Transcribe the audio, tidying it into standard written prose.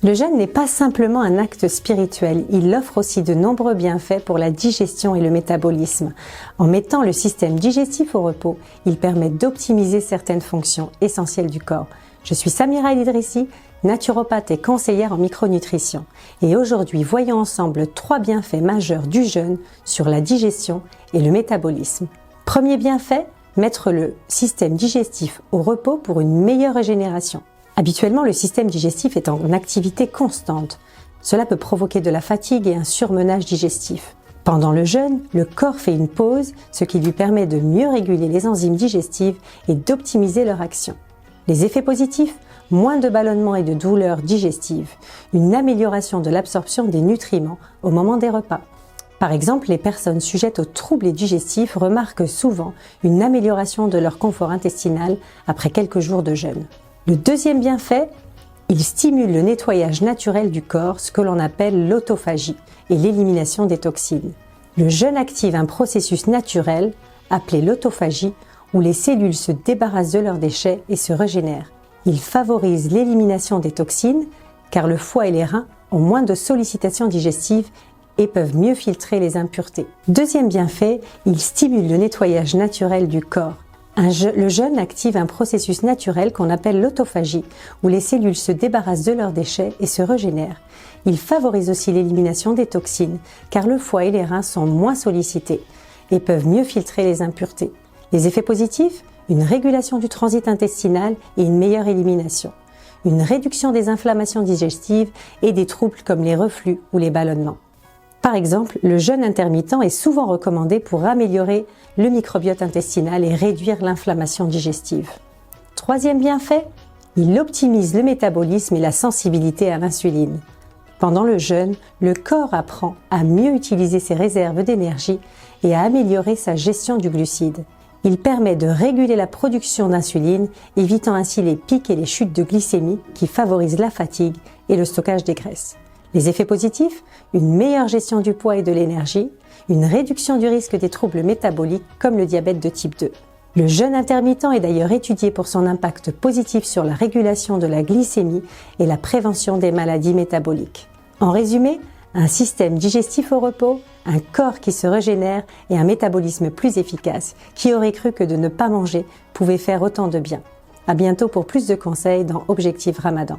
Le jeûne n'est pas simplement un acte spirituel, il offre aussi de nombreux bienfaits pour la digestion et le métabolisme. En mettant le système digestif au repos, il permet d'optimiser certaines fonctions essentielles du corps. Je suis Samira El Idrissi, naturopathe et conseillère en micronutrition. Et aujourd'hui, voyons ensemble 3 bienfaits majeurs du jeûne sur la digestion et le métabolisme. Premier bienfait, mettre le système digestif au repos pour une meilleure régénération. Habituellement, le système digestif est en activité constante. Cela peut provoquer de la fatigue et un surmenage digestif. Pendant le jeûne, le corps fait une pause, ce qui lui permet de mieux réguler les enzymes digestives et d'optimiser leur action. Les effets positifs, moins de ballonnements et de douleurs digestives, une amélioration de l'absorption des nutriments au moment des repas. Par exemple, les personnes sujettes aux troubles digestifs remarquent souvent une amélioration de leur confort intestinal après quelques jours de jeûne. Le deuxième bienfait, il stimule le nettoyage naturel du corps, ce que l'on appelle l'autophagie, et l'élimination des toxines. Le jeûne active un processus naturel, appelé l'autophagie, où les cellules se débarrassent de leurs déchets et se régénèrent. Il favorise l'élimination des toxines, car le foie et les reins ont moins de sollicitations digestives et peuvent mieux filtrer les impuretés. Deuxième bienfait, il stimule le nettoyage naturel du corps. Le jeûne active un processus naturel qu'on appelle l'autophagie, où les cellules se débarrassent de leurs déchets et se régénèrent. Il favorise aussi l'élimination des toxines, car le foie et les reins sont moins sollicités et peuvent mieux filtrer les impuretés. Les effets positifs, une régulation du transit intestinal et une meilleure élimination. Une réduction des inflammations digestives et des troubles comme les reflux ou les ballonnements. Par exemple, le jeûne intermittent est souvent recommandé pour améliorer le microbiote intestinal et réduire l'inflammation digestive. Troisième bienfait, il optimise le métabolisme et la sensibilité à l'insuline. Pendant le jeûne, le corps apprend à mieux utiliser ses réserves d'énergie et à améliorer sa gestion du glucide. Il permet de réguler la production d'insuline, évitant ainsi les pics et les chutes de glycémie qui favorisent la fatigue et le stockage des graisses. Les effets positifs, une meilleure gestion du poids et de l'énergie, une réduction du risque des troubles métaboliques comme le diabète de type 2. Le jeûne intermittent est d'ailleurs étudié pour son impact positif sur la régulation de la glycémie et la prévention des maladies métaboliques. En résumé, un système digestif au repos, un corps qui se régénère et un métabolisme plus efficace. Qui aurait cru que de ne pas manger pouvait faire autant de bien? À bientôt pour plus de conseils dans Objectif Ramadan.